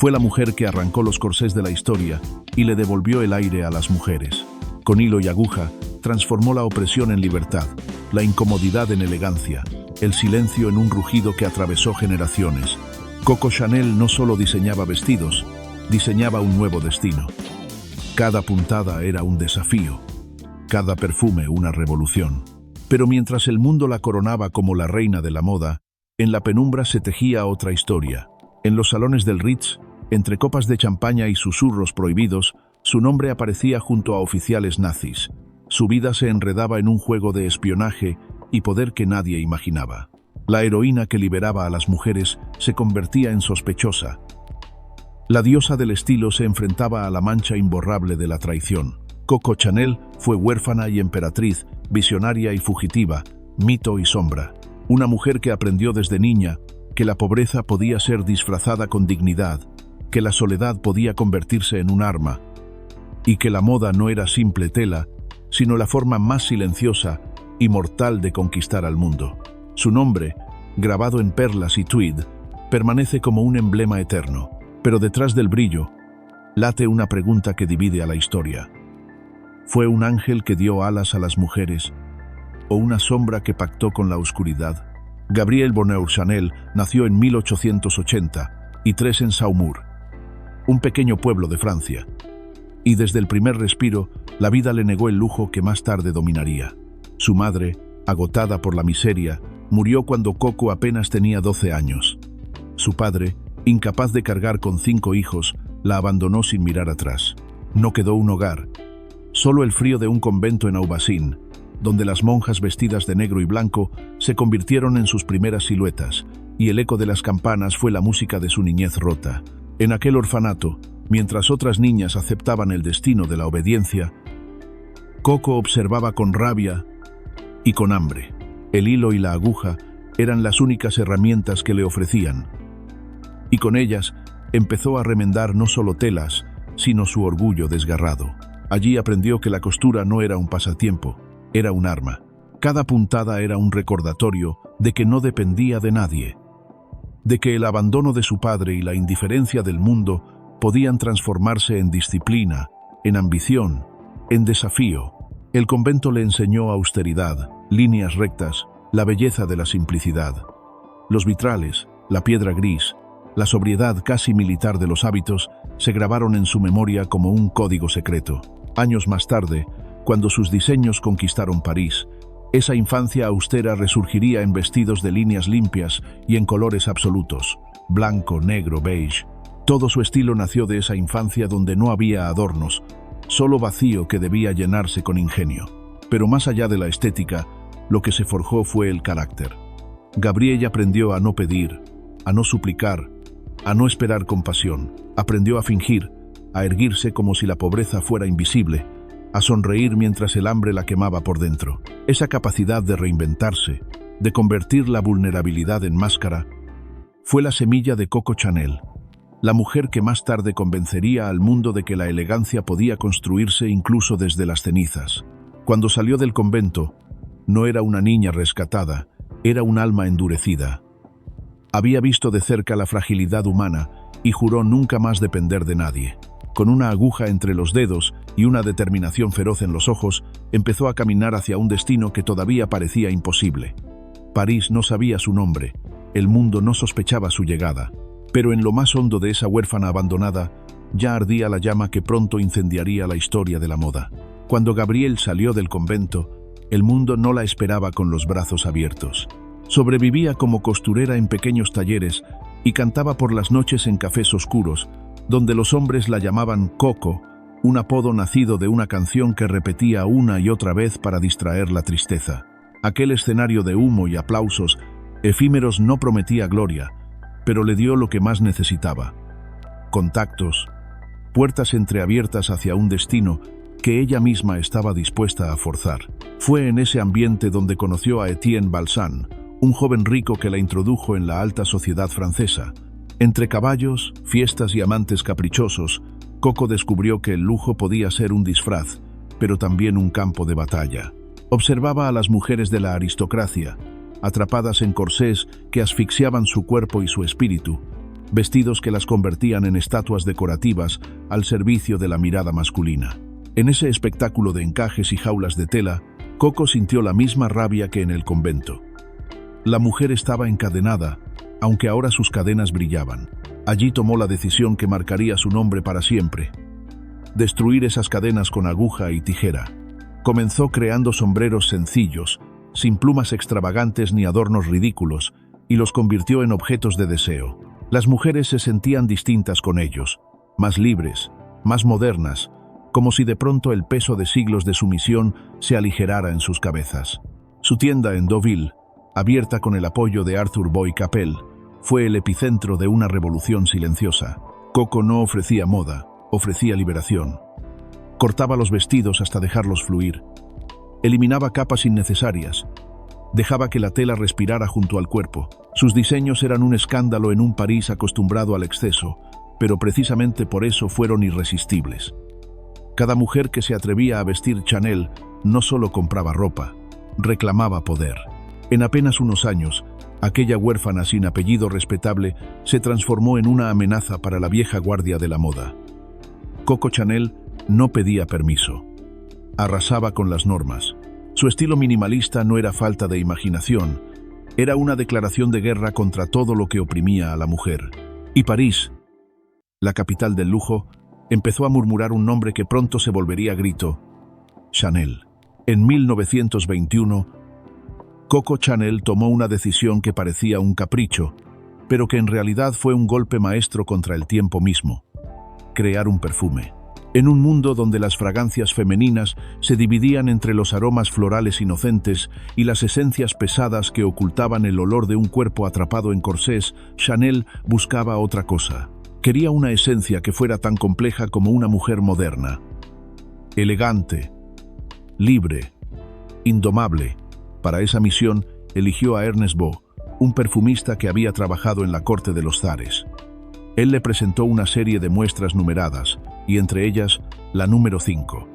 Fue la mujer que arrancó los corsés de la historia y le devolvió el aire a las mujeres. Con hilo y aguja, transformó la opresión en libertad, la incomodidad en elegancia, el silencio en un rugido que atravesó generaciones. Coco Chanel no solo diseñaba vestidos, diseñaba un nuevo destino. Cada puntada era un desafío, cada perfume una revolución. Pero mientras el mundo la coronaba como la reina de la moda, en la penumbra se tejía otra historia. En los salones del Ritz, entre copas de champaña y susurros prohibidos, su nombre aparecía junto a oficiales nazis. Su vida se enredaba en un juego de espionaje y poder que nadie imaginaba. La heroína que liberaba a las mujeres se convertía en sospechosa. La diosa del estilo se enfrentaba a la mancha imborrable de la traición. Coco Chanel fue huérfana y emperatriz, visionaria y fugitiva, mito y sombra. Una mujer que aprendió desde niña que la pobreza podía ser disfrazada con dignidad, que la soledad podía convertirse en un arma, y que la moda no era simple tela, sino la forma más silenciosa y mortal de conquistar al mundo. Su nombre, grabado en perlas y tweed, permanece como un emblema eterno, pero detrás del brillo late una pregunta que divide a la historia. ¿Fue un ángel que dio alas a las mujeres o una sombra que pactó con la oscuridad? Gabrielle Bonheur Chanel nació en 1883 en Saumur, un pequeño pueblo de Francia, y desde el primer respiro la vida le negó el lujo que más tarde dominaría. Su madre, agotada por la miseria, murió cuando Coco apenas tenía 12 años. Su padre, incapaz de cargar con 5 hijos, la abandonó sin mirar atrás. No quedó un hogar, solo el frío de un convento en Aubassin, donde las monjas vestidas de negro y blanco se convirtieron en sus primeras siluetas, y el eco de las campanas fue la música de su niñez rota. En aquel orfanato, mientras otras niñas aceptaban el destino de la obediencia, Coco observaba con rabia y con hambre. El hilo y la aguja eran las únicas herramientas que le ofrecían, y con ellas empezó a remendar no solo telas, sino su orgullo desgarrado. Allí aprendió que la costura no era un pasatiempo, era un arma. Cada puntada era un recordatorio de que no dependía de nadie, de que el abandono de su padre y la indiferencia del mundo podían transformarse en disciplina, en ambición, en desafío. El convento le enseñó austeridad, líneas rectas, la belleza de la simplicidad. Los vitrales, la piedra gris, la sobriedad casi militar de los hábitos se grabaron en su memoria como un código secreto. Años más tarde, cuando sus diseños conquistaron París, esa infancia austera resurgiría en vestidos de líneas limpias y en colores absolutos, blanco, negro, beige. Todo su estilo nació de esa infancia donde no había adornos, solo vacío que debía llenarse con ingenio. Pero más allá de la estética, lo que se forjó fue el carácter. Gabrielle aprendió a no pedir, a no suplicar, a no esperar compasión. Aprendió a fingir, a erguirse como si la pobreza fuera invisible, a sonreír mientras el hambre la quemaba por dentro. Esa capacidad de reinventarse, de convertir la vulnerabilidad en máscara, fue la semilla de Coco Chanel, la mujer que más tarde convencería al mundo de que la elegancia podía construirse incluso desde las cenizas. Cuando salió del convento, no era una niña rescatada, era un alma endurecida. Había visto de cerca la fragilidad humana y juró nunca más depender de nadie. Con una aguja entre los dedos y una determinación feroz en los ojos, empezó a caminar hacia un destino que todavía parecía imposible. París no sabía su nombre, el mundo no sospechaba su llegada, pero en lo más hondo de esa huérfana abandonada ya ardía la llama que pronto incendiaría la historia de la moda. Cuando Gabrielle salió del convento, el mundo no la esperaba con los brazos abiertos. Sobrevivía como costurera en pequeños talleres y cantaba por las noches en cafés oscuros, donde los hombres la llamaban Coco, un apodo nacido de una canción que repetía una y otra vez para distraer la tristeza. Aquel escenario de humo y aplausos efímeros no prometía gloria, pero le dio lo que más necesitaba: contactos, puertas entreabiertas hacia un destino que ella misma estaba dispuesta a forzar. Fue en ese ambiente donde conoció a Etienne Balsan, un joven rico que la introdujo en la alta sociedad francesa. Entre caballos, fiestas y amantes caprichosos, Coco descubrió que el lujo podía ser un disfraz, pero también un campo de batalla. Observaba a las mujeres de la aristocracia, atrapadas en corsés que asfixiaban su cuerpo y su espíritu, vestidos que las convertían en estatuas decorativas al servicio de la mirada masculina. En ese espectáculo de encajes y jaulas de tela, Coco sintió la misma rabia que en el convento. La mujer estaba encadenada, aunque ahora sus cadenas brillaban. Allí tomó la decisión que marcaría su nombre para siempre: destruir esas cadenas con aguja y tijera. Comenzó creando sombreros sencillos, sin plumas extravagantes ni adornos ridículos, y los convirtió en objetos de deseo. Las mujeres se sentían distintas con ellos, más libres, más modernas, como si de pronto el peso de siglos de sumisión se aligerara en sus cabezas. Su tienda en Deauville, abierta con el apoyo de Arthur Boy Capel, fue el epicentro de una revolución silenciosa. Coco no ofrecía moda, ofrecía liberación. Cortaba los vestidos hasta dejarlos fluir. Eliminaba capas innecesarias. Dejaba que la tela respirara junto al cuerpo. Sus diseños eran un escándalo en un París acostumbrado al exceso, pero precisamente por eso fueron irresistibles. Cada mujer que se atrevía a vestir Chanel no solo compraba ropa, reclamaba poder. En apenas unos años, aquella huérfana sin apellido respetable se transformó en una amenaza para la vieja guardia de la moda. Coco Chanel no pedía permiso. Arrasaba con las normas. Su estilo minimalista no era falta de imaginación, era una declaración de guerra contra todo lo que oprimía a la mujer. Y París, la capital del lujo, empezó a murmurar un nombre que pronto se volvería grito: Chanel. En 1921, Coco Chanel tomó una decisión que parecía un capricho, pero que en realidad fue un golpe maestro contra el tiempo mismo: crear un perfume. En un mundo donde las fragancias femeninas se dividían entre los aromas florales inocentes y las esencias pesadas que ocultaban el olor de un cuerpo atrapado en corsés, Chanel buscaba otra cosa. Quería una esencia que fuera tan compleja como una mujer moderna. Elegante, libre, indomable. Para esa misión eligió a Ernest Beau, un perfumista que había trabajado en la corte de los zares. Él le presentó una serie de muestras numeradas, y entre ellas la número 5.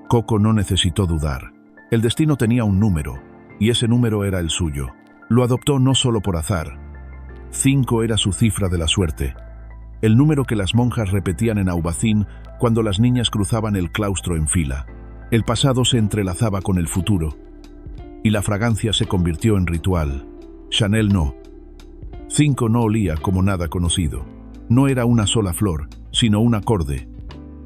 Coco no necesitó dudar. El destino tenía un número, y ese número era el suyo. Lo adoptó no solo por azar. 5 era su cifra de la suerte, el número que las monjas repetían en Aubacín cuando las niñas cruzaban el claustro en fila. El pasado se entrelazaba con el futuro, y la fragancia se convirtió en ritual. Chanel no. 5 no olía como nada conocido. No era una sola flor, sino un acorde,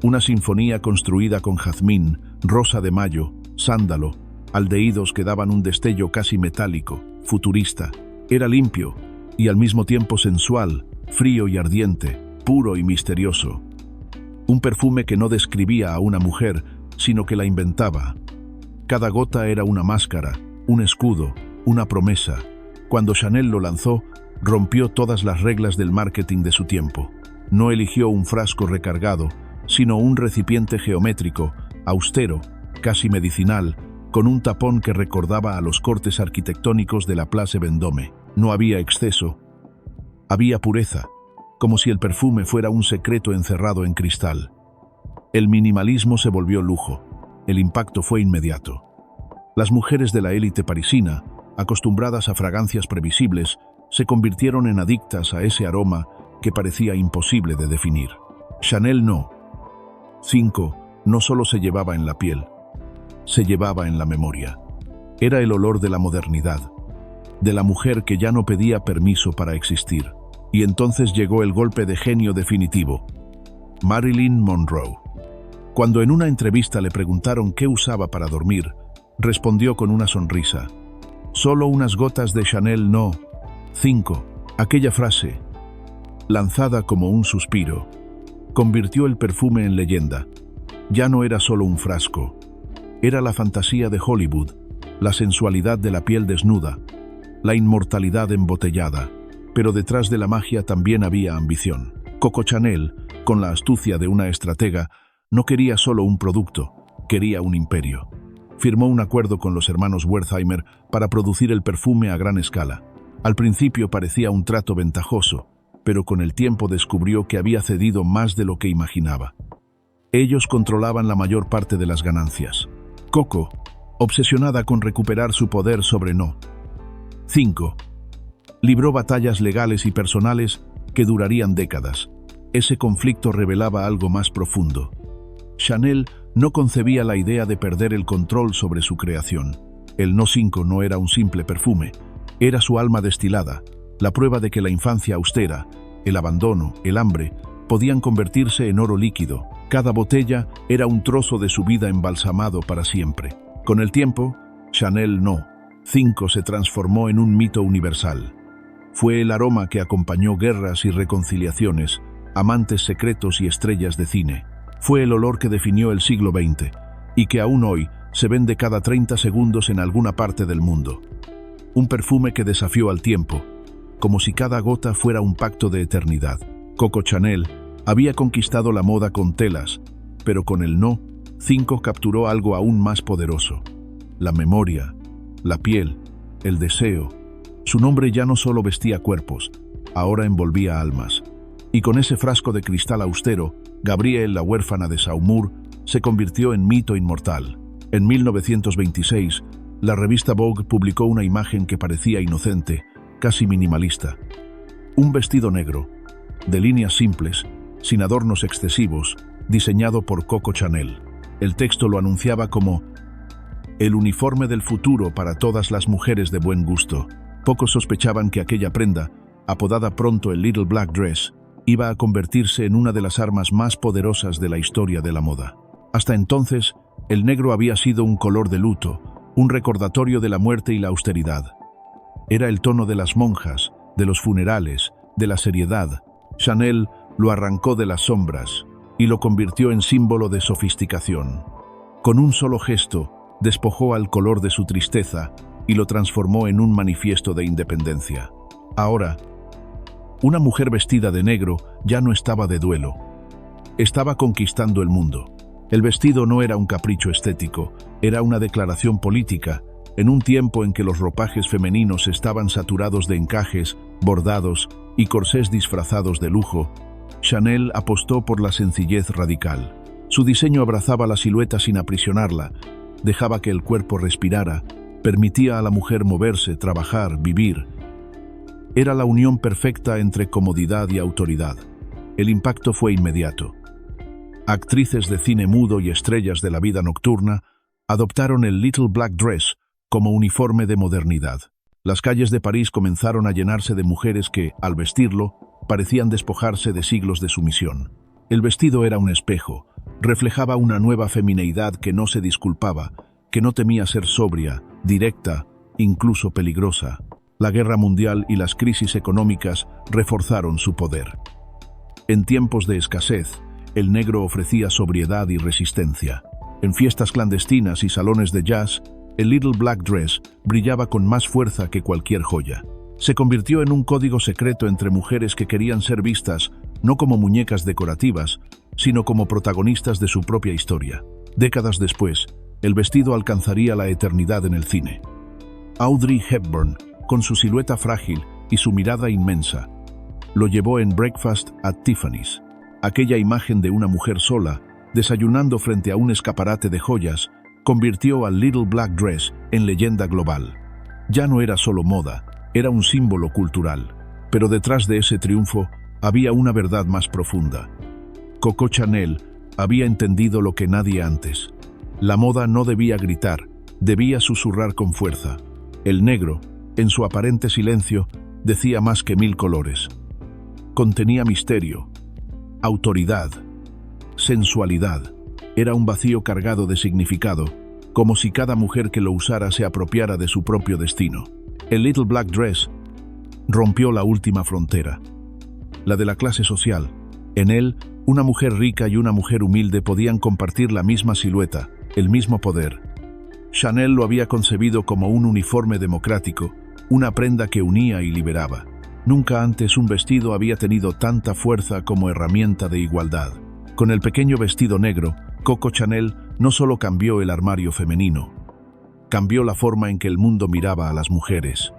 una sinfonía construida con jazmín, rosa de mayo, sándalo, aldehídos que daban un destello casi metálico, futurista. Era limpio y al mismo tiempo sensual, frío y ardiente, puro y misterioso. Un perfume que no describía a una mujer, sino que la inventaba. Cada gota era una máscara, un escudo, una promesa. Cuando Chanel lo lanzó, rompió todas las reglas del marketing de su tiempo. No eligió un frasco recargado, sino un recipiente geométrico, austero, casi medicinal, con un tapón que recordaba a los cortes arquitectónicos de la Place Vendôme. No había exceso, había pureza, como si el perfume fuera un secreto encerrado en cristal. El minimalismo se volvió lujo. El impacto fue inmediato. Las mujeres de la élite parisina, acostumbradas a fragancias previsibles, se convirtieron en adictas a ese aroma que parecía imposible de definir. Chanel no. 5 no solo se llevaba en la piel, se llevaba en la memoria. Era el olor de la modernidad, de la mujer que ya no pedía permiso para existir. Y entonces llegó el golpe de genio definitivo: Marilyn Monroe. Cuando en una entrevista le preguntaron qué usaba para dormir, respondió con una sonrisa: solo unas gotas de Chanel no. 5. Aquella frase, lanzada como un suspiro, convirtió el perfume en leyenda. Ya no era solo un frasco, era la fantasía de Hollywood, la sensualidad de la piel desnuda, la inmortalidad embotellada. Pero detrás de la magia también había ambición. Coco Chanel, con la astucia de una estratega, no quería solo un producto, quería un imperio. Firmó un acuerdo con los hermanos Wertheimer para producir el perfume a gran escala. Al principio parecía un trato ventajoso, pero con el tiempo descubrió que había cedido más de lo que imaginaba. Ellos controlaban la mayor parte de las ganancias. Coco, obsesionada con recuperar su poder sobre No. 5, libró batallas legales y personales que durarían décadas. Ese conflicto revelaba algo más profundo. Chanel no concebía la idea de perder el control sobre su creación. El No 5 no era un simple perfume, era su alma destilada, la prueba de que la infancia austera, el abandono, el hambre, podían convertirse en oro líquido. Cada botella era un trozo de su vida embalsamado para siempre. Con el tiempo, Chanel No 5 se transformó en un mito universal. Fue el aroma que acompañó guerras y reconciliaciones, amantes secretos y estrellas de cine. Fue el olor que definió el siglo XX y que aún hoy se vende cada 30 segundos en alguna parte del mundo. Un perfume que desafió al tiempo, como si cada gota fuera un pacto de eternidad. Coco Chanel había conquistado la moda con telas, pero con el No 5 capturó algo aún más poderoso: la memoria, la piel, el deseo. Su nombre ya no solo vestía cuerpos, ahora envolvía almas. Y con ese frasco de cristal austero, Gabrielle, la huérfana de Saumur, se convirtió en mito inmortal. En 1926, la revista Vogue publicó una imagen que parecía inocente, casi minimalista. Un vestido negro, de líneas simples, sin adornos excesivos, diseñado por Coco Chanel. El texto lo anunciaba como el uniforme del futuro para todas las mujeres de buen gusto. Pocos sospechaban que aquella prenda, apodada pronto el Little Black Dress, iba a convertirse en una de las armas más poderosas de la historia de la moda. Hasta entonces, el negro había sido un color de luto, un recordatorio de la muerte y la austeridad. Era el tono de las monjas, de los funerales, de la seriedad. Chanel lo arrancó de las sombras y lo convirtió en símbolo de sofisticación. Con un solo gesto, despojó al color de su tristeza y lo transformó en un manifiesto de independencia. Ahora, una mujer vestida de negro ya no estaba de duelo. Estaba conquistando el mundo. El vestido no era un capricho estético, era una declaración política. En un tiempo en que los ropajes femeninos estaban saturados de encajes, bordados y corsés disfrazados de lujo, Chanel apostó por la sencillez radical. Su diseño abrazaba la silueta sin aprisionarla, dejaba que el cuerpo respirara, permitía a la mujer moverse, trabajar, vivir. Era la unión perfecta entre comodidad y autoridad. El impacto fue inmediato. Actrices de cine mudo y estrellas de la vida nocturna adoptaron el Little Black Dress como uniforme de modernidad. Las calles de París comenzaron a llenarse de mujeres que, al vestirlo, parecían despojarse de siglos de sumisión. El vestido era un espejo, reflejaba una nueva femineidad que no se disculpaba, que no temía ser sobria, directa, incluso peligrosa. La guerra mundial y las crisis económicas reforzaron su poder. En tiempos de escasez, el negro ofrecía sobriedad y resistencia. En fiestas clandestinas y salones de jazz, el Little Black Dress brillaba con más fuerza que cualquier joya. Se convirtió en un código secreto entre mujeres que querían ser vistas no como muñecas decorativas, sino como protagonistas de su propia historia. Décadas después, el vestido alcanzaría la eternidad en el cine. Audrey Hepburn, con su silueta frágil y su mirada inmensa, lo llevó en Breakfast at Tiffany's. Aquella imagen de una mujer sola, desayunando frente a un escaparate de joyas, convirtió al Little Black Dress en leyenda global. Ya no era solo moda, era un símbolo cultural. Pero detrás de ese triunfo había una verdad más profunda. Coco Chanel había entendido lo que nadie antes. La moda no debía gritar, debía susurrar con fuerza. El negro, en su aparente silencio, decía más que 1000 colores. Contenía misterio, autoridad, sensualidad. Era un vacío cargado de significado, como si cada mujer que lo usara se apropiara de su propio destino. El Little Black Dress rompió la última frontera, la de la clase social. En él, una mujer rica y una mujer humilde podían compartir la misma silueta, el mismo poder. Chanel lo había concebido como un uniforme democrático, una prenda que unía y liberaba. Nunca antes un vestido había tenido tanta fuerza como herramienta de igualdad. Con el pequeño vestido negro, Coco Chanel no solo cambió el armario femenino, cambió la forma en que el mundo miraba a las mujeres.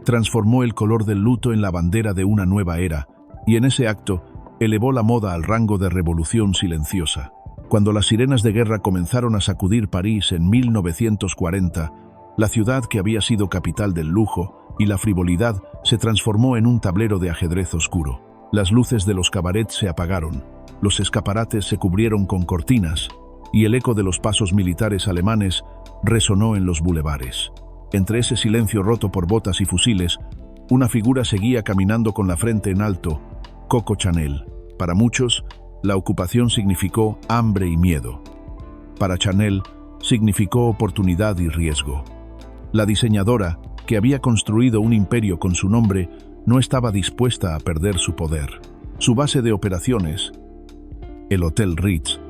Transformó el color del luto en la bandera de una nueva era, y en ese acto elevó la moda al rango de revolución silenciosa. Cuando las sirenas de guerra comenzaron a sacudir París en 1940, la ciudad que había sido capital del lujo y la frivolidad se transformó en un tablero de ajedrez oscuro. Las luces de los cabarets se apagaron, los escaparates se cubrieron con cortinas y el eco de los pasos militares alemanes resonó en los bulevares. Entre ese silencio roto por botas y fusiles, una figura seguía caminando con la frente en alto: Coco Chanel. Para muchos, la ocupación significó hambre y miedo. Para Chanel, significó oportunidad y riesgo. La diseñadora, que había construido un imperio con su nombre, no estaba dispuesta a perder su poder. Su base de operaciones, el Hotel Ritz,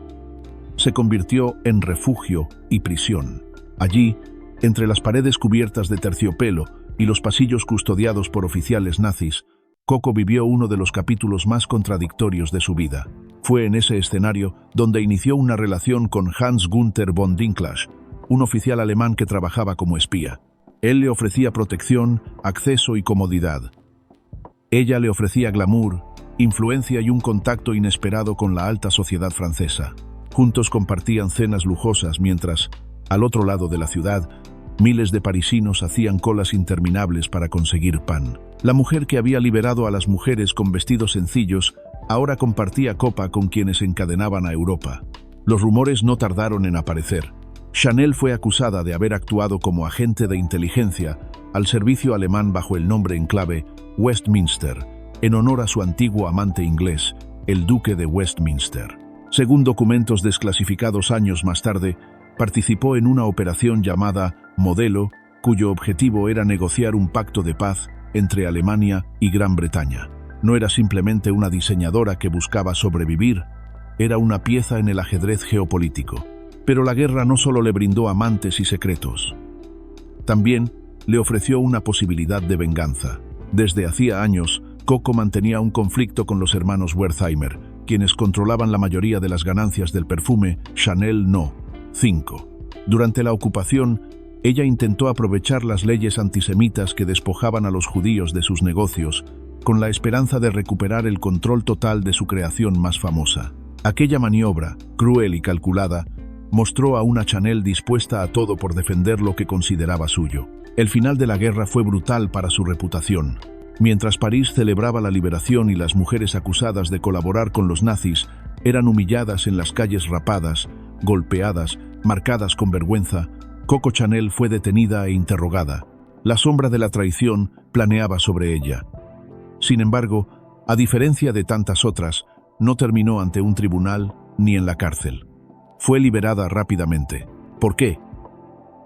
se convirtió en refugio y prisión. Allí, entre las paredes cubiertas de terciopelo y los pasillos custodiados por oficiales nazis, Coco vivió uno de los capítulos más contradictorios de su vida. Fue en ese escenario donde inició una relación con Hans Günther von Dinklage, un oficial alemán que trabajaba como espía. Él le ofrecía protección, acceso y comodidad. Ella le ofrecía glamour, influencia y un contacto inesperado con la alta sociedad francesa. Juntos compartían cenas lujosas mientras, al otro lado de la ciudad, miles de parisinos hacían colas interminables para conseguir pan. La mujer que había liberado a las mujeres con vestidos sencillos ahora compartía copa con quienes encadenaban a Europa. Los rumores no tardaron en aparecer. Chanel fue acusada de haber actuado como agente de inteligencia al servicio alemán bajo el nombre en clave Westminster, en honor a su antiguo amante inglés, el duque de Westminster. Según documentos desclasificados años más tarde, participó en una operación llamada Modelo, cuyo objetivo era negociar un pacto de paz entre Alemania y Gran Bretaña. No era simplemente una diseñadora que buscaba sobrevivir, era una pieza en el ajedrez geopolítico. Pero la guerra no solo le brindó amantes y secretos, también le ofreció una posibilidad de venganza. Desde hacía años, Coco mantenía un conflicto con los hermanos Wertheimer, quienes controlaban la mayoría de las ganancias del perfume Chanel No. 5. Durante la ocupación, ella intentó aprovechar las leyes antisemitas que despojaban a los judíos de sus negocios, con la esperanza de recuperar el control total de su creación más famosa. Aquella maniobra, cruel y calculada, mostró a una Chanel dispuesta a todo por defender lo que consideraba suyo. El final de la guerra fue brutal para su reputación. Mientras París celebraba la liberación y las mujeres acusadas de colaborar con los nazis eran humilladas en las calles rapadas, golpeadas, marcadas con vergüenza, Coco Chanel fue detenida e interrogada. La sombra de la traición planeaba sobre ella. Sin embargo, a diferencia de tantas otras, no terminó ante un tribunal ni en la cárcel. Fue liberada rápidamente. ¿Por qué?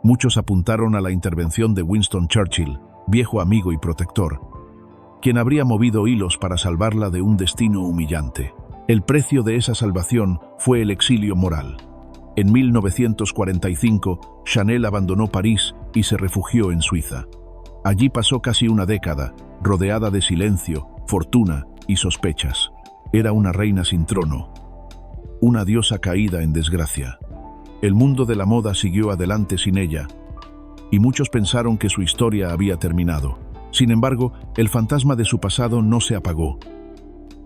Muchos apuntaron a la intervención de Winston Churchill, viejo amigo y protector, quien habría movido hilos para salvarla de un destino humillante. El precio de esa salvación fue el exilio moral. En 1945, Chanel abandonó París y se refugió en Suiza. Allí pasó casi una década, rodeada de silencio, fortuna y sospechas. Era una reina sin trono, una diosa caída en desgracia. El mundo de la moda siguió adelante sin ella, y muchos pensaron que su historia había terminado. Sin embargo, el fantasma de su pasado no se apagó.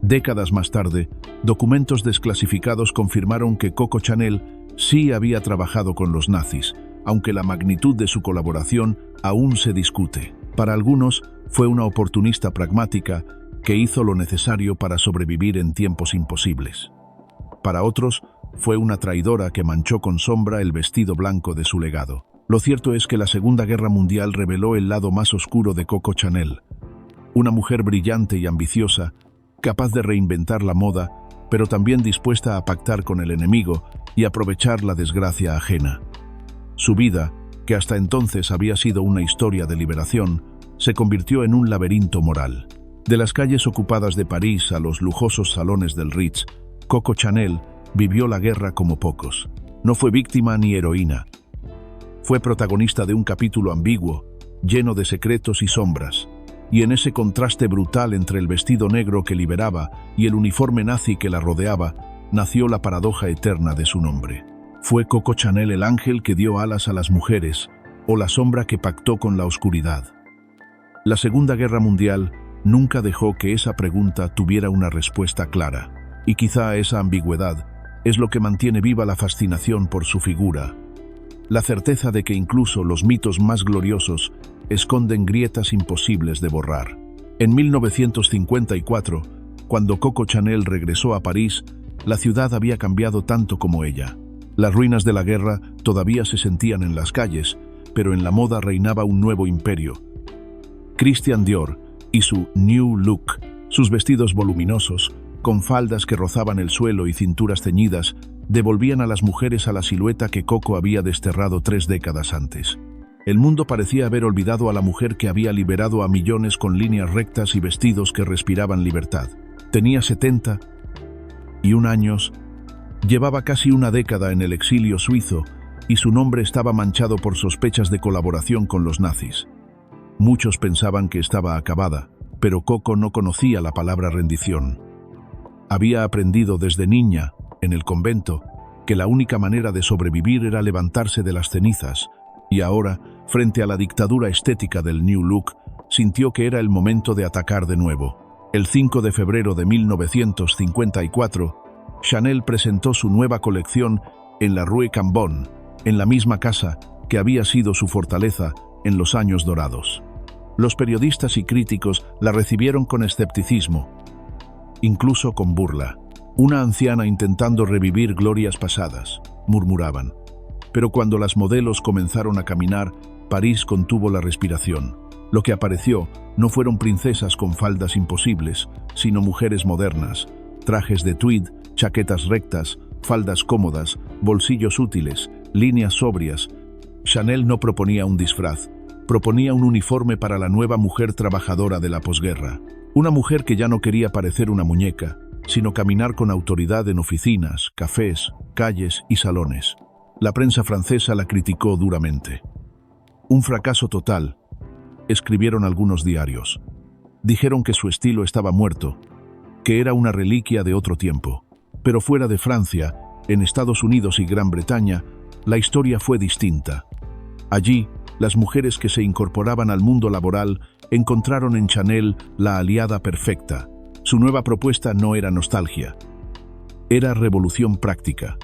Décadas más tarde, documentos desclasificados confirmaron que Coco Chanel sí había trabajado con los nazis, aunque la magnitud de su colaboración aún se discute. Para algunos, fue una oportunista pragmática que hizo lo necesario para sobrevivir en tiempos imposibles. Para otros, fue una traidora que manchó con sombra el vestido blanco de su legado. Lo cierto es que la Segunda Guerra Mundial reveló el lado más oscuro de Coco Chanel. Una mujer brillante y ambiciosa, capaz de reinventar la moda, pero también dispuesta a pactar con el enemigo y aprovechar la desgracia ajena. Su vida, que hasta entonces había sido una historia de liberación, se convirtió en un laberinto moral. De las calles ocupadas de París a los lujosos salones del Ritz, Coco Chanel vivió la guerra como pocos. No fue víctima ni heroína. Fue protagonista de un capítulo ambiguo, lleno de secretos y sombras. Y en ese contraste brutal entre el vestido negro que liberaba y el uniforme nazi que la rodeaba, nació la paradoja eterna de su nombre. ¿Fue Coco Chanel el ángel que dio alas a las mujeres o la sombra que pactó con la oscuridad? La Segunda Guerra Mundial nunca dejó que esa pregunta tuviera una respuesta clara. Y quizá esa ambigüedad es lo que mantiene viva la fascinación por su figura. La certeza de que incluso los mitos más gloriosos esconden grietas imposibles de borrar. En 1954, Cuando Coco Chanel regresó a París, la ciudad había cambiado tanto como ella. Las ruinas de la guerra todavía se sentían en las calles, pero en la moda reinaba un nuevo imperio. Christian Dior y su New Look, sus vestidos voluminosos, con faldas que rozaban el suelo y cinturas ceñidas, devolvían a las mujeres a la silueta que Coco había desterrado 3 décadas antes. El mundo parecía haber olvidado a la mujer que había liberado a millones con líneas rectas y vestidos que respiraban libertad. Tenía 71 años, llevaba casi una década en el exilio suizo y su nombre estaba manchado por sospechas de colaboración con los nazis. Muchos pensaban que estaba acabada, pero Coco no conocía la palabra rendición. Había aprendido desde niña, en el convento, que la única manera de sobrevivir era levantarse de las cenizas, y ahora, frente a la dictadura estética del New Look, sintió que era el momento de atacar de nuevo. El 5 de febrero de 1954, Chanel presentó su nueva colección en la Rue Cambon, en la misma casa que había sido su fortaleza en los años dorados. Los periodistas y críticos la recibieron con escepticismo, incluso con burla. Una anciana intentando revivir glorias pasadas, murmuraban. Pero cuando las modelos comenzaron a caminar, París contuvo la respiración. Lo que apareció no fueron princesas con faldas imposibles, sino mujeres modernas, trajes de tweed, chaquetas rectas, faldas cómodas, bolsillos útiles, líneas sobrias. Chanel no proponía un disfraz, proponía un uniforme para la nueva mujer trabajadora de la posguerra. Una mujer que ya no quería parecer una muñeca, sino caminar con autoridad en oficinas, cafés, calles y salones. La prensa francesa la criticó duramente. Un fracaso total, escribieron algunos diarios. Dijeron que su estilo estaba muerto, que era una reliquia de otro tiempo. Pero fuera de Francia, en Estados Unidos y Gran Bretaña, la historia fue distinta. Allí, las mujeres que se incorporaban al mundo laboral encontraron en Chanel la aliada perfecta. Su nueva propuesta no era nostalgia, era revolución práctica.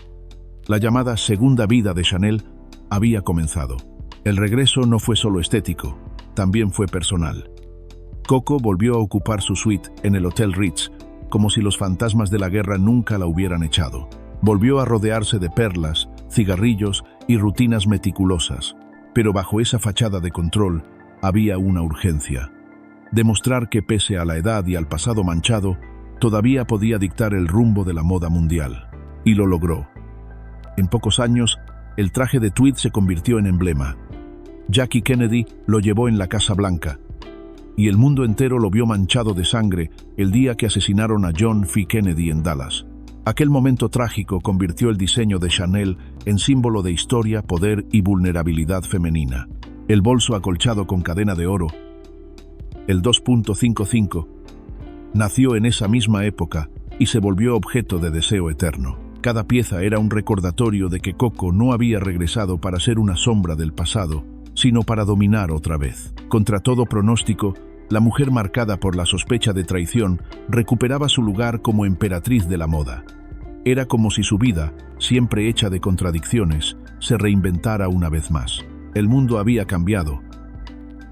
La llamada segunda vida de Chanel había comenzado. El regreso no fue solo estético, también fue personal. Coco volvió a ocupar su suite en el Hotel Ritz, como si los fantasmas de la guerra nunca la hubieran echado. Volvió a rodearse de perlas, cigarrillos y rutinas meticulosas, pero bajo esa fachada de control había una urgencia. Demostrar que pese a la edad y al pasado manchado, todavía podía dictar el rumbo de la moda mundial. Y lo logró. En pocos años, el traje de tweed se convirtió en emblema. Jackie Kennedy lo llevó en la Casa Blanca, y el mundo entero lo vio manchado de sangre el día que asesinaron a John F. Kennedy en Dallas. Aquel momento trágico convirtió el diseño de Chanel en símbolo de historia, poder y vulnerabilidad femenina. El bolso acolchado con cadena de oro, el 2.55, nació en esa misma época y se volvió objeto de deseo eterno. Cada pieza era un recordatorio de que Coco no había regresado para ser una sombra del pasado, sino para dominar otra vez. Contra todo pronóstico, la mujer marcada por la sospecha de traición recuperaba su lugar como emperatriz de la moda. Era como si su vida, siempre hecha de contradicciones, se reinventara una vez más. El mundo había cambiado,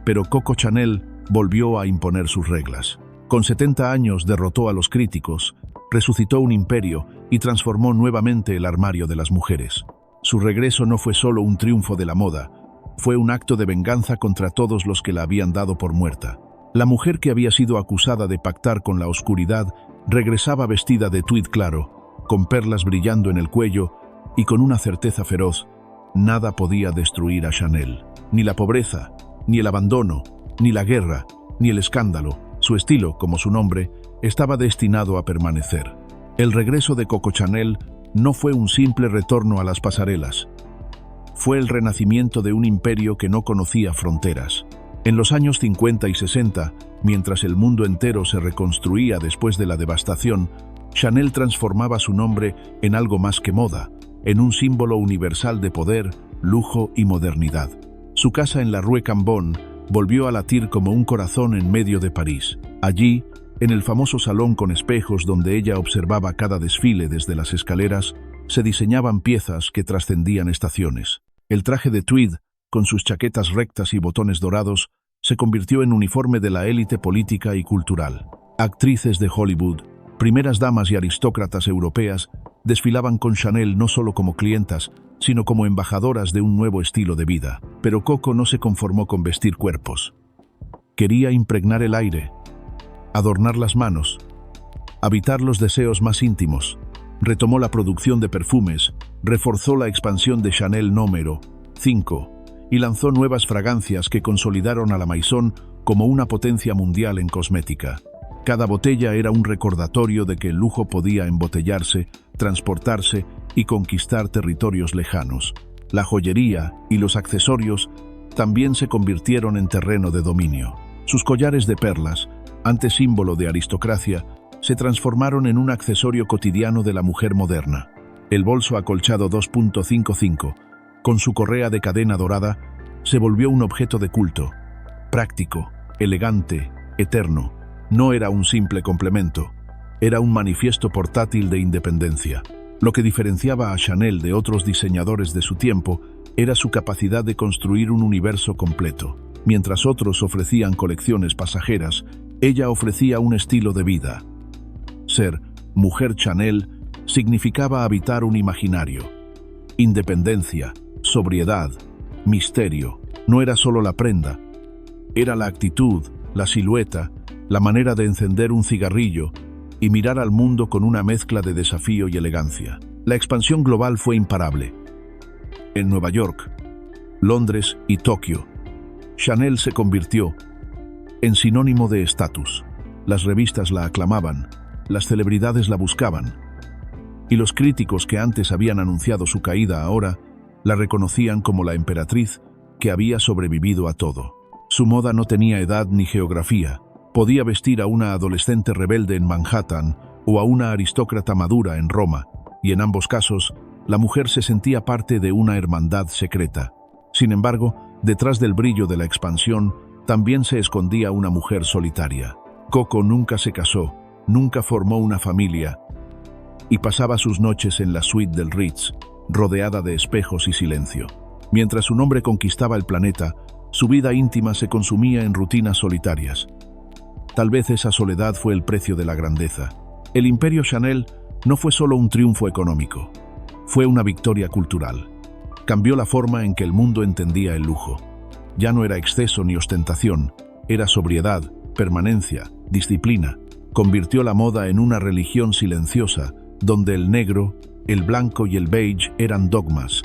pero Coco Chanel volvió a imponer sus reglas. Con 70 años derrotó a los críticos, resucitó un imperio y transformó nuevamente el armario de las mujeres. Su regreso no fue solo un triunfo de la moda, fue un acto de venganza contra todos los que la habían dado por muerta. La mujer que había sido acusada de pactar con la oscuridad regresaba vestida de tweed claro, con perlas brillando en el cuello y con una certeza feroz: nada podía destruir a Chanel. Ni la pobreza, ni el abandono, ni la guerra, ni el escándalo. Su estilo, como su nombre, estaba destinado a permanecer. El regreso de Coco Chanel no fue un simple retorno a las pasarelas. Fue el renacimiento de un imperio que no conocía fronteras. En los años 50 y 60, mientras el mundo entero se reconstruía después de la devastación, Chanel transformaba su nombre en algo más que moda, en un símbolo universal de poder, lujo y modernidad. Su casa en la Rue Cambon volvió a latir como un corazón en medio de París. Allí, en el famoso salón con espejos donde ella observaba cada desfile desde las escaleras, se diseñaban piezas que trascendían estaciones. El traje de tweed, con sus chaquetas rectas y botones dorados, se convirtió en uniforme de la élite política y cultural. Actrices de Hollywood, Primeras damas y aristócratas europeas desfilaban con Chanel no solo como clientas, sino como embajadoras de un nuevo estilo de vida. Pero Coco no se conformó con vestir cuerpos. Quería impregnar el aire, adornar las manos, habitar los deseos más íntimos. Retomó la producción de perfumes, reforzó la expansión de Chanel número 5 y lanzó nuevas fragancias que consolidaron a la Maison como una potencia mundial en cosmética. Cada botella era un recordatorio de que el lujo podía embotellarse, transportarse y conquistar territorios lejanos. La joyería y los accesorios también se convirtieron en terreno de dominio. Sus collares de perlas, antes símbolo de aristocracia, se transformaron en un accesorio cotidiano de la mujer moderna. El bolso acolchado 2.55, con su correa de cadena dorada, se volvió un objeto de culto. Práctico, elegante, eterno. No era un simple complemento, era un manifiesto portátil de independencia. Lo que diferenciaba a Chanel de otros diseñadores de su tiempo era su capacidad de construir un universo completo. Mientras otros ofrecían colecciones pasajeras, ella ofrecía un estilo de vida. Ser mujer Chanel significaba habitar un imaginario. Independencia, sobriedad, misterio. No era solo la prenda, era la actitud, la silueta, la manera de encender un cigarrillo y mirar al mundo con una mezcla de desafío y elegancia. La expansión global fue imparable. En Nueva York, Londres y Tokio, Chanel se convirtió en sinónimo de estatus. Las revistas la aclamaban, las celebridades la buscaban, y los críticos que antes habían anunciado su caída ahora la reconocían como la emperatriz que había sobrevivido a todo. Su moda no tenía edad ni geografía. Podía vestir a una adolescente rebelde en Manhattan o a una aristócrata madura en Roma, y en ambos casos, la mujer se sentía parte de una hermandad secreta. Sin embargo, detrás del brillo de la expansión, también se escondía una mujer solitaria. Coco nunca se casó, nunca formó una familia, y pasaba sus noches en la suite del Ritz, rodeada de espejos y silencio. Mientras su nombre conquistaba el planeta, su vida íntima se consumía en rutinas solitarias. Tal vez esa soledad fue el precio de la grandeza. El imperio Chanel no fue solo un triunfo económico, fue una victoria cultural. Cambió la forma en que el mundo entendía el lujo. Ya no era exceso ni ostentación, era sobriedad, permanencia, disciplina. Convirtió la moda en una religión silenciosa, donde el negro, el blanco y el beige eran dogmas.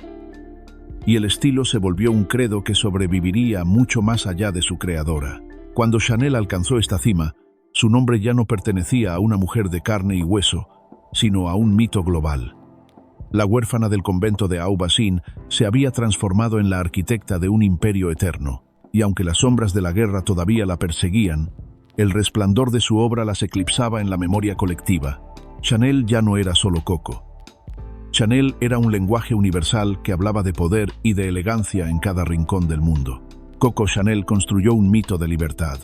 Y el estilo se volvió un credo que sobreviviría mucho más allá de su creadora. Cuando Chanel alcanzó esta cima, su nombre ya no pertenecía a una mujer de carne y hueso, sino a un mito global. La huérfana del convento de Aubusson se había transformado en la arquitecta de un imperio eterno, y aunque las sombras de la guerra todavía la perseguían, el resplandor de su obra las eclipsaba en la memoria colectiva. Chanel ya no era solo Coco. Chanel era un lenguaje universal que hablaba de poder y de elegancia en cada rincón del mundo. Coco Chanel construyó un mito de libertad.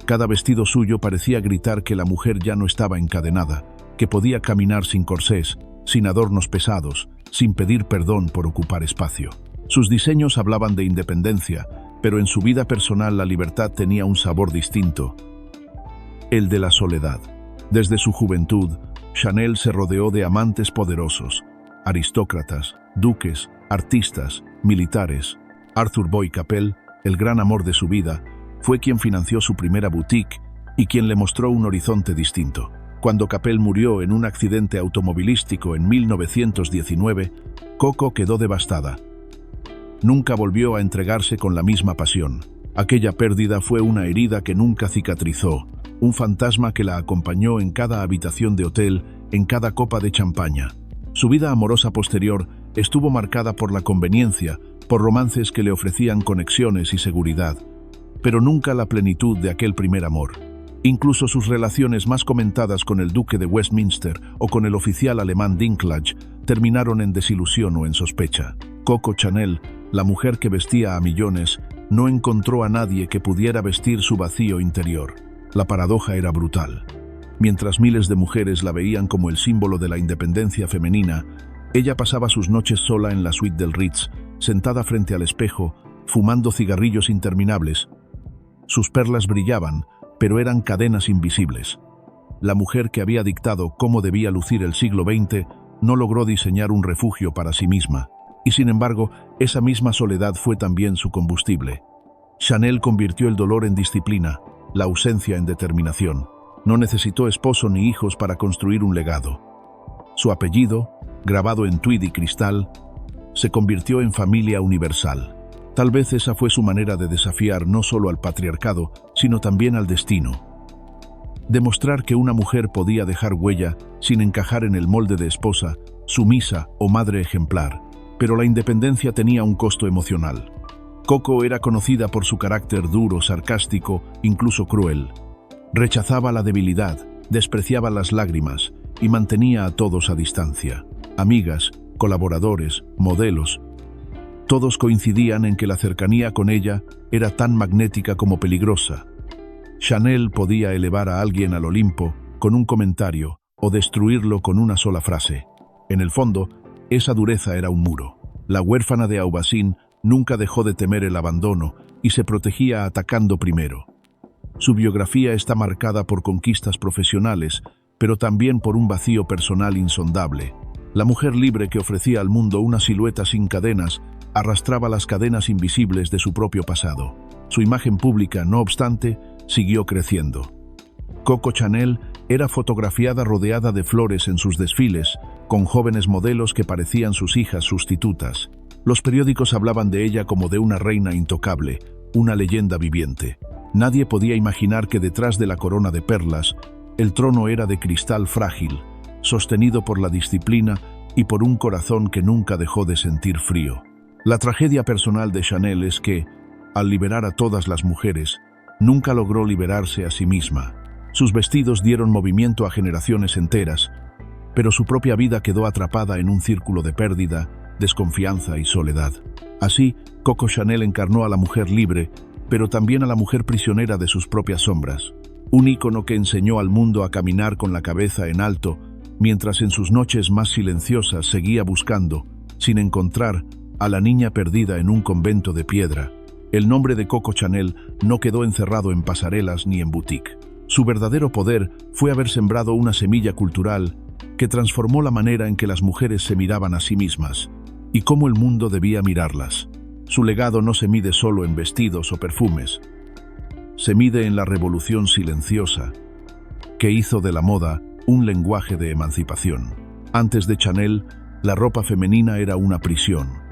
Cada vestido suyo parecía gritar que la mujer ya no estaba encadenada, que podía caminar sin corsés, sin adornos pesados, sin pedir perdón por ocupar espacio. Sus diseños hablaban de independencia, pero en su vida personal la libertad tenía un sabor distinto, el de la soledad. Desde su juventud, Chanel se rodeó de amantes poderosos, aristócratas, duques, artistas, militares. Arthur Boy Capel, el gran amor de su vida, fue quien financió su primera boutique y quien le mostró un horizonte distinto. Cuando Capel murió en un accidente automovilístico en 1919, Coco quedó devastada. Nunca volvió a entregarse con la misma pasión. Aquella pérdida fue una herida que nunca cicatrizó, un fantasma que la acompañó en cada habitación de hotel, en cada copa de champaña. Su vida amorosa posterior estuvo marcada por la conveniencia, por romances que le ofrecían conexiones y seguridad, pero nunca la plenitud de aquel primer amor. Incluso sus relaciones más comentadas con el duque de Westminster o con el oficial alemán Dinklage terminaron en desilusión o en sospecha. Coco Chanel, la mujer que vestía a millones, no encontró a nadie que pudiera vestir su vacío interior. La paradoja era brutal. Mientras miles de mujeres la veían como el símbolo de la independencia femenina, ella pasaba sus noches sola en la suite del Ritz, sentada frente al espejo, fumando cigarrillos interminables. Sus perlas brillaban, pero eran cadenas invisibles. la mujer que había dictado cómo debía lucir el siglo XX, no logró diseñar un refugio para sí misma. Y sin embargo, esa misma soledad fue también su combustible. Chanel convirtió el dolor en disciplina, la ausencia en determinación. No necesitó esposo ni hijos para construir un legado. Su apellido, grabado en tweed y cristal, se convirtió en familia universal. Tal vez esa fue su manera de desafiar no solo al patriarcado, sino también al destino. Demostrar que una mujer podía dejar huella sin encajar en el molde de esposa, sumisa o madre ejemplar. Pero la independencia tenía un costo emocional. Coco era conocida por su carácter duro, sarcástico, incluso cruel. Rechazaba la debilidad, despreciaba las lágrimas y mantenía a todos a distancia. Amigas, colaboradores, modelos, todos coincidían en que la cercanía con ella era tan magnética como peligrosa. Chanel podía elevar a alguien al Olimpo con un comentario o destruirlo con una sola frase. En el fondo, esa dureza era un muro. La huérfana de Aubassin nunca dejó de temer el abandono y se protegía atacando primero. Su biografía está marcada por conquistas profesionales, pero también por un vacío personal insondable. La mujer libre que ofrecía al mundo una silueta sin cadenas arrastraba las cadenas invisibles de su propio pasado. Su imagen pública, no obstante, siguió creciendo. Coco Chanel era fotografiada rodeada de flores en sus desfiles, con jóvenes modelos que parecían sus hijas sustitutas. Los periódicos hablaban de ella como de una reina intocable, una leyenda viviente. Nadie podía imaginar que detrás de la corona de perlas, el trono era de cristal frágil, sostenido por la disciplina y por un corazón que nunca dejó de sentir frío. La tragedia personal de Chanel es que, al liberar a todas las mujeres, nunca logró liberarse a sí misma. Sus vestidos dieron movimiento a generaciones enteras, pero su propia vida quedó atrapada en un círculo de pérdida, desconfianza y soledad. Así, Coco Chanel encarnó a la mujer libre, pero también a la mujer prisionera de sus propias sombras. Un ícono que enseñó al mundo a caminar con la cabeza en alto, mientras en sus noches más silenciosas seguía buscando, sin encontrar, a la niña perdida en un convento de piedra. El nombre de Coco Chanel no quedó encerrado en pasarelas ni en boutique. Su verdadero poder fue haber sembrado una semilla cultural que transformó la manera en que las mujeres se miraban a sí mismas y cómo el mundo debía mirarlas. Su legado no se mide solo en vestidos o perfumes. Se mide en la revolución silenciosa que hizo de la moda un lenguaje de emancipación. Antes de Chanel, la ropa femenina era una prisión.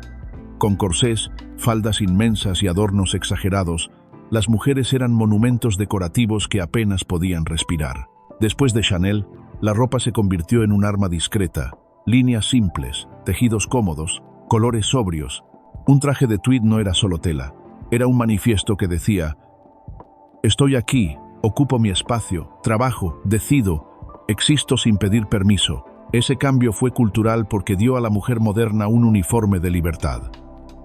Con corsés, faldas inmensas y adornos exagerados, las mujeres eran monumentos decorativos que apenas podían respirar. Después de Chanel, la ropa se convirtió en un arma discreta, líneas simples, tejidos cómodos, colores sobrios. Un traje de tweed no era solo tela, era un manifiesto que decía: estoy aquí, ocupo mi espacio, trabajo, decido, existo sin pedir permiso. Ese cambio fue cultural porque dio a la mujer moderna un uniforme de libertad.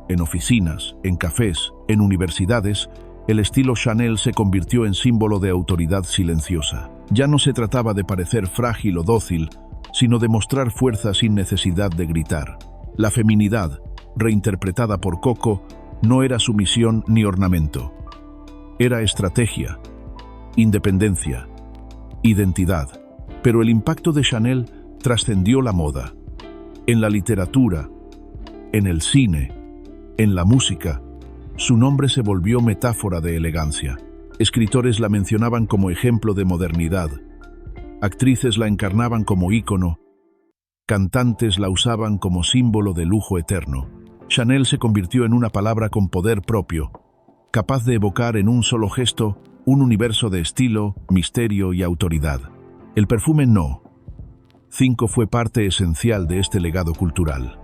En oficinas, en cafés, en universidades, el estilo Chanel se convirtió en símbolo de autoridad silenciosa. Ya no se trataba de parecer frágil o dócil, sino de mostrar fuerza sin necesidad de gritar. La feminidad, reinterpretada por Coco, no era sumisión ni ornamento. Era estrategia, independencia, identidad. Pero el impacto de Chanel trascendió la moda. En la literatura, en el cine, en la música, su nombre se volvió metáfora de elegancia. Escritores la mencionaban como ejemplo de modernidad. Actrices la encarnaban como ícono. Cantantes la usaban como símbolo de lujo eterno. Chanel se convirtió en una palabra con poder propio, capaz de evocar en un solo gesto un universo de estilo, misterio y autoridad. El perfume No. 5 fue parte esencial de este legado cultural.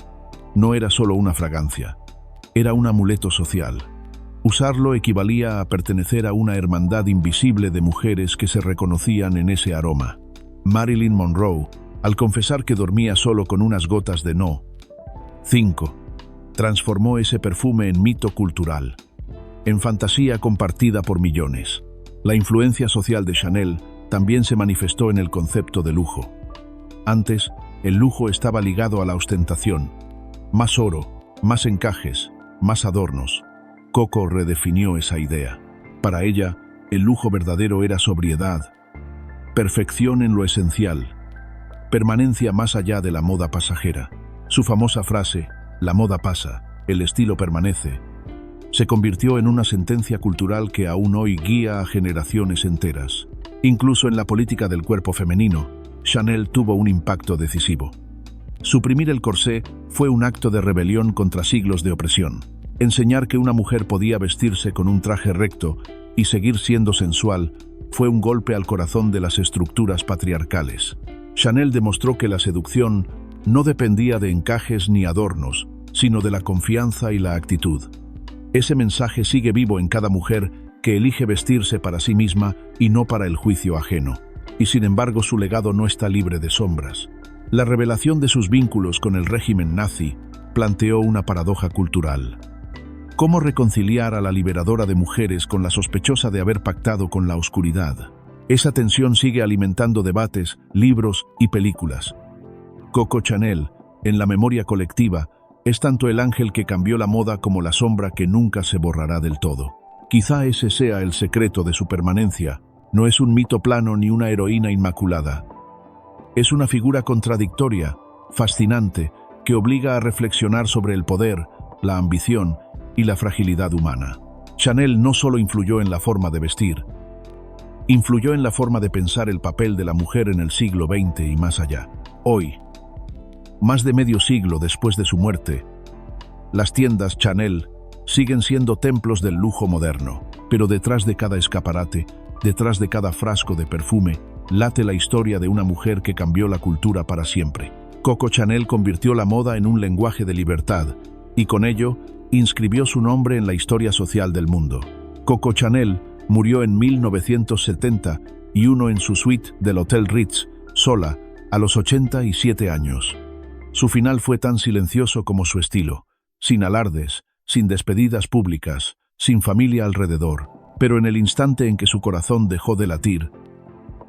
No era solo una fragancia, era un amuleto social. Usarlo equivalía a pertenecer a una hermandad invisible de mujeres que se reconocían en ese aroma. Marilyn Monroe, al confesar que dormía solo con unas gotas de No. 5, transformó ese perfume en mito cultural, en fantasía compartida por millones. La influencia social de Chanel también se manifestó en el concepto de lujo. Antes, el lujo estaba ligado a la ostentación. Más oro, más encajes, más adornos. Coco redefinió esa idea. Para ella, el lujo verdadero era sobriedad, perfección en lo esencial, permanencia más allá de la moda pasajera. Su famosa frase, "La moda pasa, el estilo permanece", se convirtió en una sentencia cultural que aún hoy guía a generaciones enteras. Incluso en la política del cuerpo femenino, Chanel tuvo un impacto decisivo. Suprimir el corsé fue un acto de rebelión contra siglos de opresión. Enseñar que una mujer podía vestirse con un traje recto y seguir siendo sensual fue un golpe al corazón de las estructuras patriarcales. Chanel demostró que la seducción no dependía de encajes ni adornos, sino de la confianza y la actitud. Ese mensaje sigue vivo en cada mujer que elige vestirse para sí misma y no para el juicio ajeno. Y sin embargo, su legado no está libre de sombras. La revelación de sus vínculos con el régimen nazi planteó una paradoja cultural. ¿Cómo reconciliar a la liberadora de mujeres con la sospechosa de haber pactado con la oscuridad? Esa tensión sigue alimentando debates, libros y películas. Coco Chanel, en la memoria colectiva, es tanto el ángel que cambió la moda como la sombra que nunca se borrará del todo. Quizá ese sea el secreto de su permanencia. No es un mito plano ni una heroína inmaculada. Es una figura contradictoria, fascinante, que obliga a reflexionar sobre el poder, la ambición y la fragilidad humana. Chanel no solo influyó en la forma de vestir, influyó en la forma de pensar el papel de la mujer en el siglo XX y más allá. Hoy, más de medio siglo después de su muerte, las tiendas Chanel siguen siendo templos del lujo moderno, pero detrás de cada escaparate, detrás de cada frasco de perfume, late la historia de una mujer que cambió la cultura para siempre. Coco Chanel convirtió la moda en un lenguaje de libertad y con ello inscribió su nombre en la historia social del mundo. Coco Chanel murió en 1971 en su suite del Hotel Ritz, sola, a los 87 años. Su final fue tan silencioso como su estilo, sin alardes, sin despedidas públicas, sin familia alrededor, pero en el instante en que su corazón dejó de latir,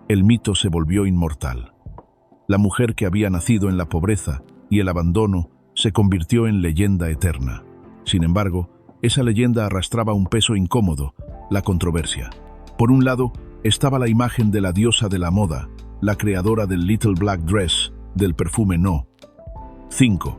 el mito se volvió inmortal. La mujer que había nacido en la pobreza y el abandono se convirtió en leyenda eterna. Sin embargo, esa leyenda arrastraba un peso incómodo, la controversia. Por un lado, estaba la imagen de la diosa de la moda, la creadora del Little Black Dress, del perfume No. 5.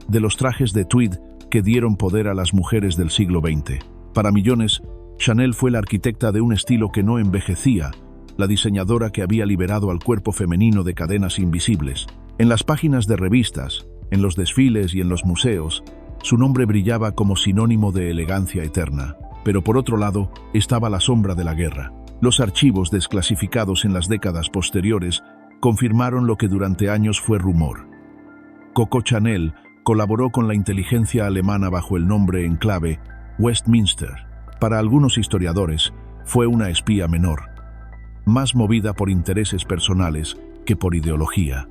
De los trajes de tweed que dieron poder a las mujeres del siglo XX. Para millones, Chanel fue la arquitecta de un estilo que no envejecía, la diseñadora que había liberado al cuerpo femenino de cadenas invisibles. En las páginas de revistas, en los desfiles y en los museos, su nombre brillaba como sinónimo de elegancia eterna. Pero por otro lado, estaba la sombra de la guerra. Los archivos desclasificados en las décadas posteriores confirmaron lo que durante años fue rumor. Coco Chanel colaboró con la inteligencia alemana bajo el nombre en clave Westminster. Para algunos historiadores, fue una espía menor, más movida por intereses personales que por ideología.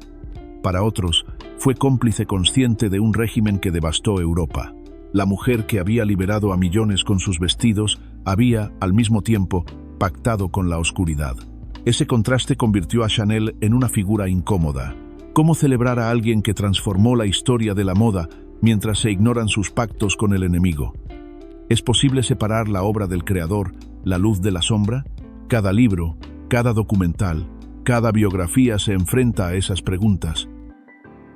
Para otros, fue cómplice consciente de un régimen que devastó Europa. La mujer que había liberado a millones con sus vestidos había, al mismo tiempo, pactado con la oscuridad. Ese contraste convirtió a Chanel en una figura incómoda. ¿Cómo celebrar a alguien que transformó la historia de la moda mientras se ignoran sus pactos con el enemigo? ¿Es posible separar la obra del creador, la luz de la sombra? Cada libro, cada documental, cada biografía se enfrenta a esas preguntas,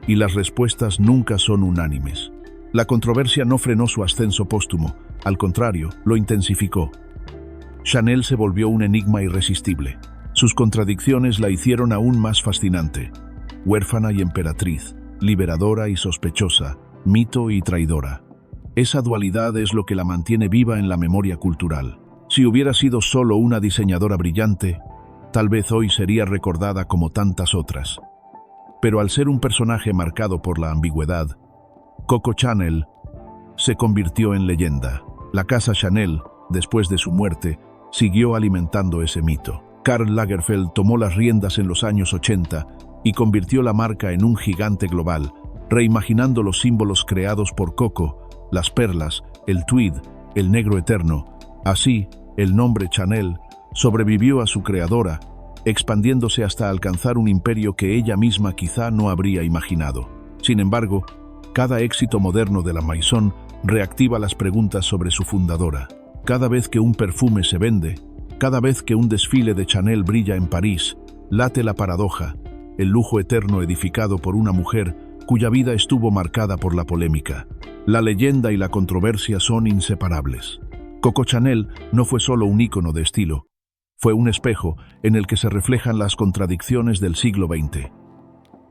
y las respuestas nunca son unánimes. La controversia no frenó su ascenso póstumo, al contrario, lo intensificó. Chanel se volvió un enigma irresistible. Sus contradicciones la hicieron aún más fascinante. Huérfana y emperatriz, liberadora y sospechosa, mito y traidora. Esa dualidad es lo que la mantiene viva en la memoria cultural. Si hubiera sido solo una diseñadora brillante, tal vez hoy sería recordada como tantas otras. Pero al ser un personaje marcado por la ambigüedad, Coco Chanel se convirtió en leyenda. La casa Chanel, después de su muerte, siguió alimentando ese mito. Karl Lagerfeld tomó las riendas en los años 80 y convirtió la marca en un gigante global, reimaginando los símbolos creados por Coco, las perlas, el tweed, el negro eterno. Así, el nombre Chanel sobrevivió a su creadora, expandiéndose hasta alcanzar un imperio que ella misma quizá no habría imaginado. Sin embargo, cada éxito moderno de la Maison reactiva las preguntas sobre su fundadora. Cada vez que un perfume se vende, cada vez que un desfile de Chanel brilla en París, late la paradoja, el lujo eterno edificado por una mujer cuya vida estuvo marcada por la polémica. La leyenda y la controversia son inseparables. Coco Chanel no fue solo un ícono de estilo, fue un espejo en el que se reflejan las contradicciones del siglo XX.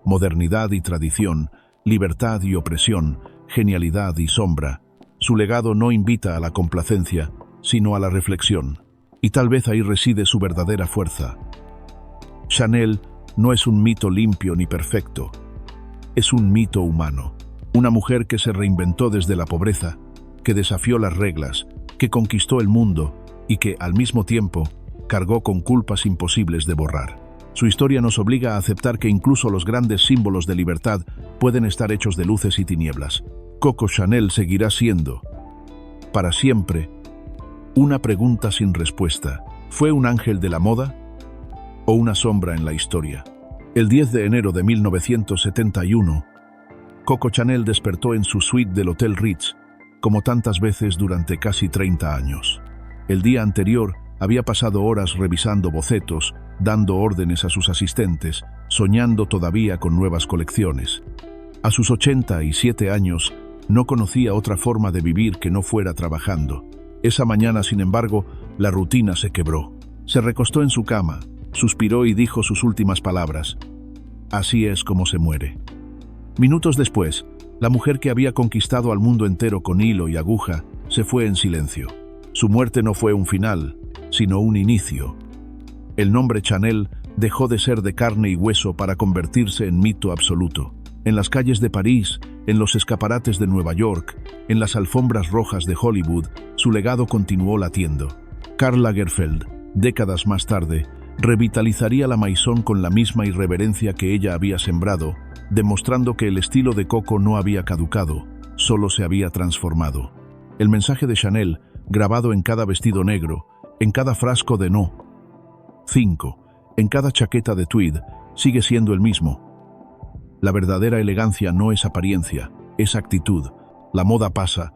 Modernidad y tradición, libertad y opresión, genialidad y sombra. Su legado no invita a la complacencia, sino a la reflexión. Y tal vez ahí reside su verdadera fuerza. Chanel no es un mito limpio ni perfecto. Es un mito humano. Una mujer que se reinventó desde la pobreza, que desafió las reglas, que conquistó el mundo y que, al mismo tiempo, cargó con culpas imposibles de borrar. Su historia nos obliga a aceptar que incluso los grandes símbolos de libertad pueden estar hechos de luces y tinieblas. Coco Chanel seguirá siendo, para siempre, una pregunta sin respuesta. ¿Fue un ángel de la moda o una sombra en la historia? El 10 de enero de 1971, Coco Chanel despertó en su suite del Hotel Ritz, como tantas veces durante casi 30 años. El día anterior había pasado horas revisando bocetos, dando órdenes a sus asistentes, soñando todavía con nuevas colecciones. A sus 87 años, no conocía otra forma de vivir que no fuera trabajando. Esa mañana, sin embargo, la rutina se quebró. Se recostó en su cama, suspiró y dijo sus últimas palabras. Así es como se muere. Minutos después, la mujer que había conquistado al mundo entero con hilo y aguja se fue en silencio. Su muerte no fue un final, sino un inicio. El nombre Chanel dejó de ser de carne y hueso para convertirse en mito absoluto. En las calles de París, en los escaparates de Nueva York, en las alfombras rojas de Hollywood, su legado continuó latiendo. Karl Lagerfeld, décadas más tarde, revitalizaría la Maison con la misma irreverencia que ella había sembrado, demostrando que el estilo de Coco no había caducado, solo se había transformado. El mensaje de Chanel, grabado en cada vestido negro, en cada frasco de No. 5, en cada chaqueta de tweed, sigue siendo el mismo. La verdadera elegancia no es apariencia, es actitud. La moda pasa,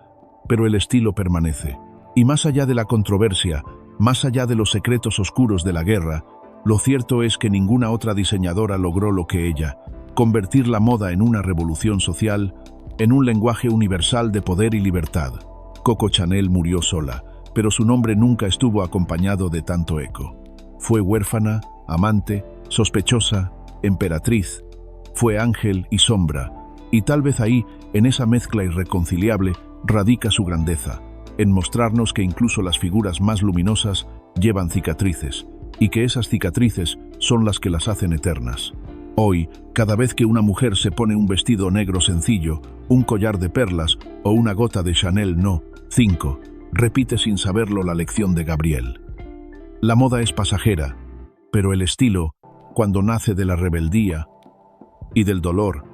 pero el estilo permanece. Y más allá de la controversia, más allá de los secretos oscuros de la guerra, lo cierto es que ninguna otra diseñadora logró lo que ella: convertir la moda en una revolución social, en un lenguaje universal de poder y libertad. Coco Chanel murió sola, pero su nombre nunca estuvo acompañado de tanto eco. Fue huérfana, amante, sospechosa, emperatriz. Fue ángel y sombra, y tal vez ahí, en esa mezcla irreconciliable, radica su grandeza, en mostrarnos que incluso las figuras más luminosas llevan cicatrices, y que esas cicatrices son las que las hacen eternas. Hoy, cada vez que una mujer se pone un vestido negro sencillo, un collar de perlas o una gota de Chanel No. 5, repite sin saberlo la lección de Gabriel. La moda es pasajera, pero el estilo, cuando nace de la rebeldía y del dolor,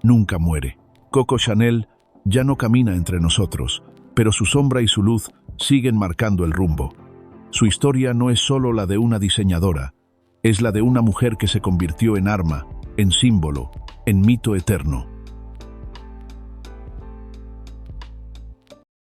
nunca muere. Coco Chanel ya no camina entre nosotros, pero su sombra y su luz siguen marcando el rumbo. Su historia no es solo la de una diseñadora, es la de una mujer que se convirtió en arma, en símbolo, en mito eterno.